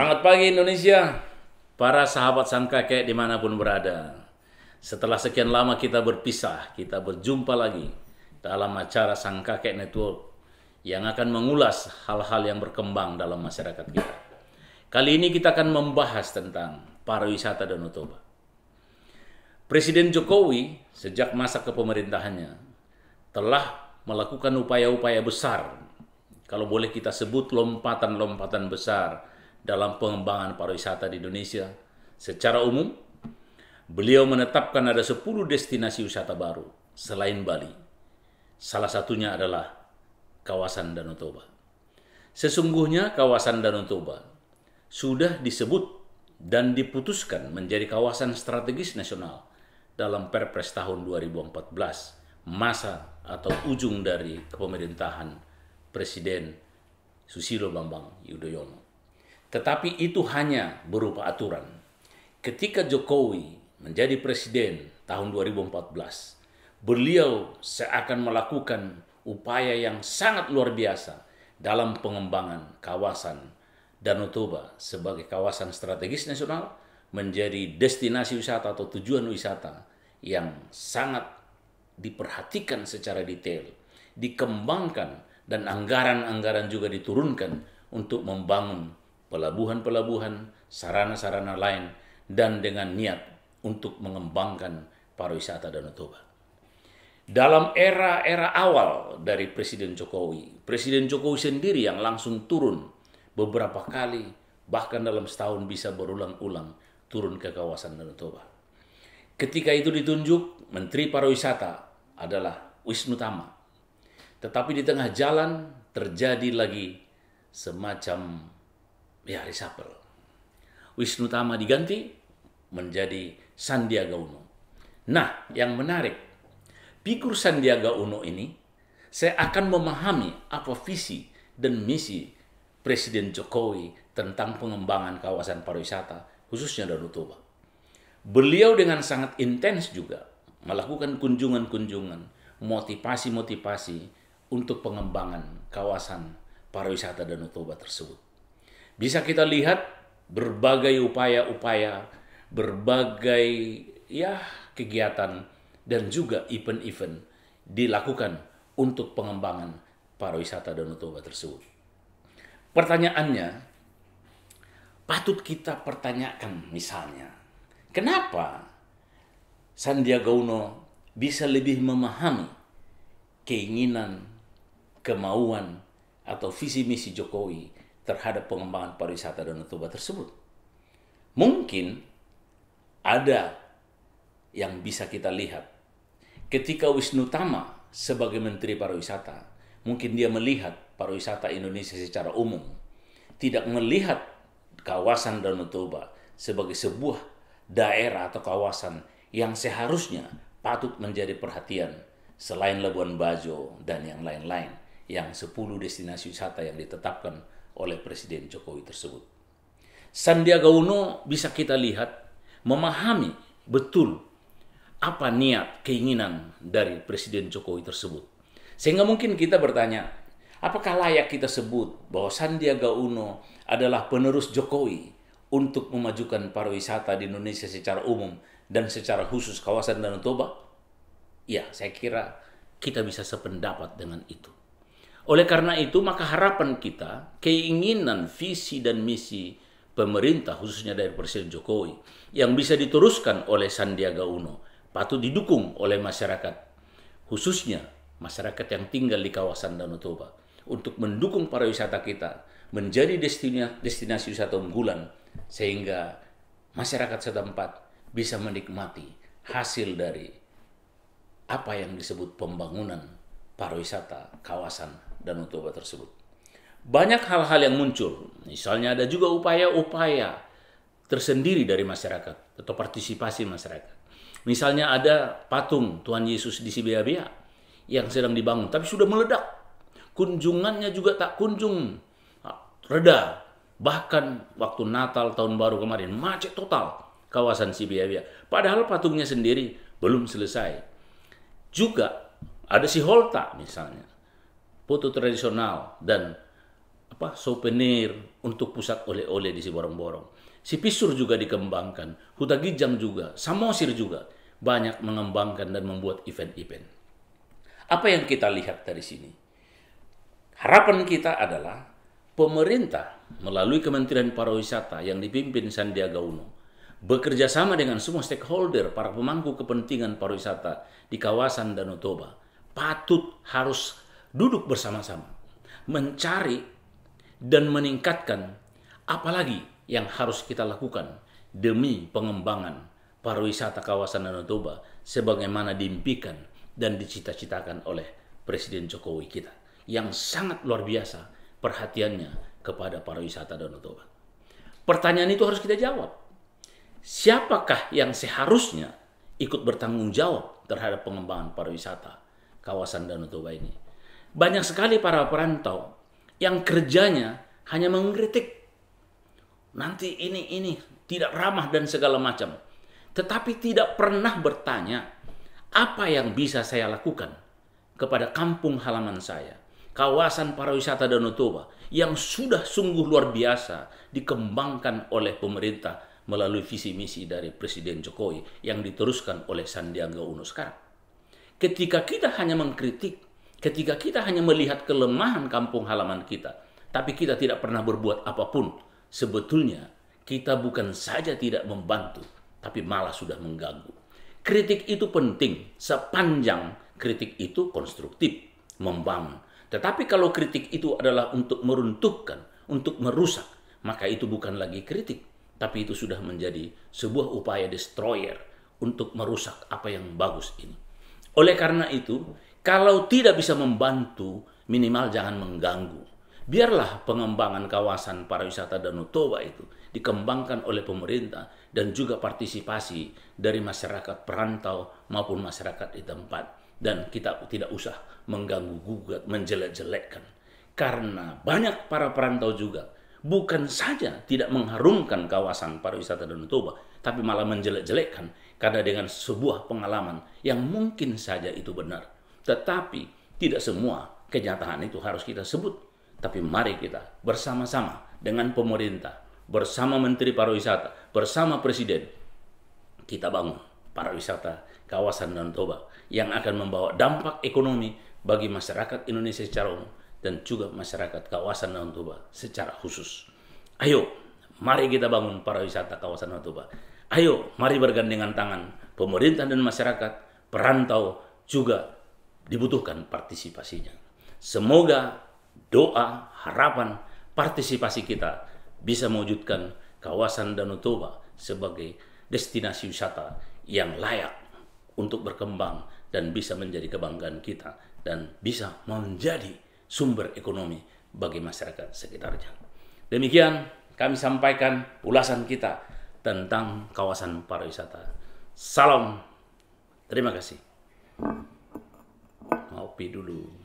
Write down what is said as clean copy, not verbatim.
Selamat pagi Indonesia, para sahabat sang kakek dimanapun berada. Setelah sekian lama kita berpisah, kita berjumpa lagi dalam acara Sang Kakek Network yang akan mengulas hal-hal yang berkembang dalam masyarakat kita. Kali ini kita akan membahas tentang pariwisata Danau Toba. Presiden Jokowi sejak masa kepemerintahannya telah melakukan upaya-upaya besar, kalau boleh kita sebut lompatan-lompatan besar dalam pengembangan pariwisata di Indonesia. Secara umum, beliau menetapkan ada 10 destinasi wisata baru selain Bali. Salah satunya adalah kawasan Danau Toba. Sesungguhnya kawasan Danau Toba sudah disebut dan diputuskan menjadi kawasan strategis nasional dalam Perpres tahun 2014, masa atau ujung dari kepemerintahan Presiden Susilo Bambang Yudhoyono. Tetapi itu hanya berupa aturan. Ketika Jokowi menjadi presiden tahun 2014, beliau seakan melakukan upaya yang sangat luar biasa dalam pengembangan kawasan Danau Toba sebagai kawasan strategis nasional menjadi destinasi wisata atau tujuan wisata yang sangat diperhatikan secara detail, dikembangkan, dan anggaran-anggaran juga diturunkan untuk membangun pelabuhan-pelabuhan, sarana-sarana lain, dan dengan niat untuk mengembangkan pariwisata Danau Toba. Dalam era-era awal dari Presiden Jokowi sendiri yang langsung turun beberapa kali, bahkan dalam setahun bisa berulang-ulang turun ke kawasan Danau Toba. Ketika itu ditunjuk Menteri Pariwisata adalah Wisnu Tama. Tetapi di tengah jalan terjadi lagi semacam reshuffle. Wisnu Tama diganti menjadi Sandiaga Uno. Nah, yang menarik, figur Sandiaga Uno ini saya akan memahami apa visi dan misi Presiden Jokowi tentang pengembangan kawasan pariwisata, khususnya Danau Toba. Beliau dengan sangat intens juga melakukan kunjungan-kunjungan, motivasi-motivasi untuk pengembangan kawasan pariwisata Danau Toba tersebut. Bisa kita lihat berbagai upaya-upaya, berbagai kegiatan dan juga event-event dilakukan untuk pengembangan pariwisata Danau Toba tersebut. Pertanyaannya, patut kita pertanyakan misalnya, kenapa Sandiaga Uno bisa lebih memahami keinginan, kemauan, atau visi misi Jokowi terhadap pengembangan pariwisata Danau Toba tersebut? Mungkin ada yang bisa kita lihat. Ketika Wisnu Tama sebagai Menteri Pariwisata, mungkin dia melihat pariwisata Indonesia secara umum, tidak melihat kawasan Danau Toba sebagai sebuah daerah atau kawasan yang seharusnya patut menjadi perhatian selain Labuan Bajo dan yang lain-lain, yang 10 destinasi wisata yang ditetapkan oleh Presiden Jokowi tersebut. Sandiaga Uno bisa kita lihat memahami betul apa niat, keinginan dari Presiden Jokowi tersebut. Sehingga mungkin kita bertanya, apakah layak kita sebut bahwa Sandiaga Uno adalah penerus Jokowi untuk memajukan pariwisata di Indonesia secara umum dan secara khusus kawasan Danau Toba? Ya, saya kira kita bisa sependapat dengan itu. Oleh karena itu, maka harapan kita, keinginan, visi, dan misi pemerintah, khususnya dari Presiden Jokowi, yang bisa diteruskan oleh Sandiaga Uno, patut didukung oleh masyarakat, khususnya masyarakat yang tinggal di kawasan Danau Toba, untuk mendukung pariwisata kita menjadi destinasi wisata unggulan, sehingga masyarakat setempat bisa menikmati hasil dari apa yang disebut pembangunan pariwisata kawasan Danau Toba tersebut. Banyak hal-hal yang muncul, misalnya ada juga upaya-upaya tersendiri dari masyarakat atau partisipasi masyarakat. Misalnya ada patung Tuhan Yesus di Sibeabea yang sedang dibangun, tapi sudah meledak. Kunjungannya juga tak kunjung reda. Bahkan waktu Natal tahun baru kemarin macet total kawasan Sibeabea. Padahal patungnya sendiri belum selesai. Juga ada si Holta misalnya, foto tradisional dan souvenir untuk pusat oleh-oleh di Siborong-Borong. Sipisur juga dikembangkan, Huta Gijang juga, Samosir juga banyak mengembangkan dan membuat event-event. Apa yang kita lihat dari sini? Harapan kita adalah pemerintah melalui Kementerian Pariwisata yang dipimpin Sandiaga Uno bekerja sama dengan semua stakeholder, para pemangku kepentingan pariwisata di kawasan Danau Toba, patut harus duduk bersama-sama, mencari dan meningkatkan apalagi yang harus kita lakukan demi pengembangan pariwisata kawasan Danau Toba sebagaimana diimpikan dan dicita-citakan oleh Presiden Jokowi kita yang sangat luar biasa perhatiannya kepada pariwisata Danau Toba. Pertanyaan itu harus kita jawab. Siapakah yang seharusnya ikut bertanggung jawab terhadap pengembangan pariwisata kawasan Danau Toba ini? Banyak sekali para perantau yang kerjanya hanya mengkritik. Nanti ini tidak ramah dan segala macam. Tetapi tidak pernah bertanya apa yang bisa saya lakukan kepada kampung halaman saya, kawasan pariwisata Danau Toba yang sudah sungguh luar biasa dikembangkan oleh pemerintah melalui visi misi dari Presiden Jokowi yang diteruskan oleh Sandiaga Uno sekarang. Ketika kita hanya mengkritik, ketika kita hanya melihat kelemahan kampung halaman kita, tapi kita tidak pernah berbuat apapun, sebetulnya kita bukan saja tidak membantu, tapi malah sudah mengganggu. Kritik itu penting sepanjang kritik itu konstruktif, membangun. Tetapi kalau kritik itu adalah untuk meruntuhkan, untuk merusak, maka itu bukan lagi kritik, tapi itu sudah menjadi sebuah upaya destroyer untuk merusak apa yang bagus ini. Oleh karena itu, kalau tidak bisa membantu, minimal jangan mengganggu. Biarlah pengembangan kawasan pariwisata Danau Toba itu dikembangkan oleh pemerintah dan juga partisipasi dari masyarakat perantau maupun masyarakat di tempat. Dan kita tidak usah mengganggu gugat, menjelek-jelekkan. Karena banyak para perantau juga bukan saja tidak mengharumkan kawasan pariwisata Danau Toba, tapi malah menjelek-jelekkan karena dengan sebuah pengalaman yang mungkin saja itu benar. Tetapi tidak semua kenyataan itu harus kita sebut. Tapi mari kita bersama-sama dengan pemerintah, bersama Menteri Pariwisata, bersama Presiden, kita bangun pariwisata kawasan Danau Toba yang akan membawa dampak ekonomi bagi masyarakat Indonesia secara umum dan juga masyarakat kawasan Danau Toba secara khusus. Ayo, mari kita bangun pariwisata kawasan Danau Toba. Ayo, mari bergandengan tangan pemerintah dan masyarakat, perantau juga dibutuhkan partisipasinya. Semoga doa, harapan, partisipasi kita bisa mewujudkan kawasan Danau Toba sebagai destinasi wisata yang layak untuk berkembang dan bisa menjadi kebanggaan kita dan bisa menjadi sumber ekonomi bagi masyarakat sekitarnya. Demikian kami sampaikan ulasan kita tentang kawasan pariwisata. Salam, terima kasih. Ngopi dulu.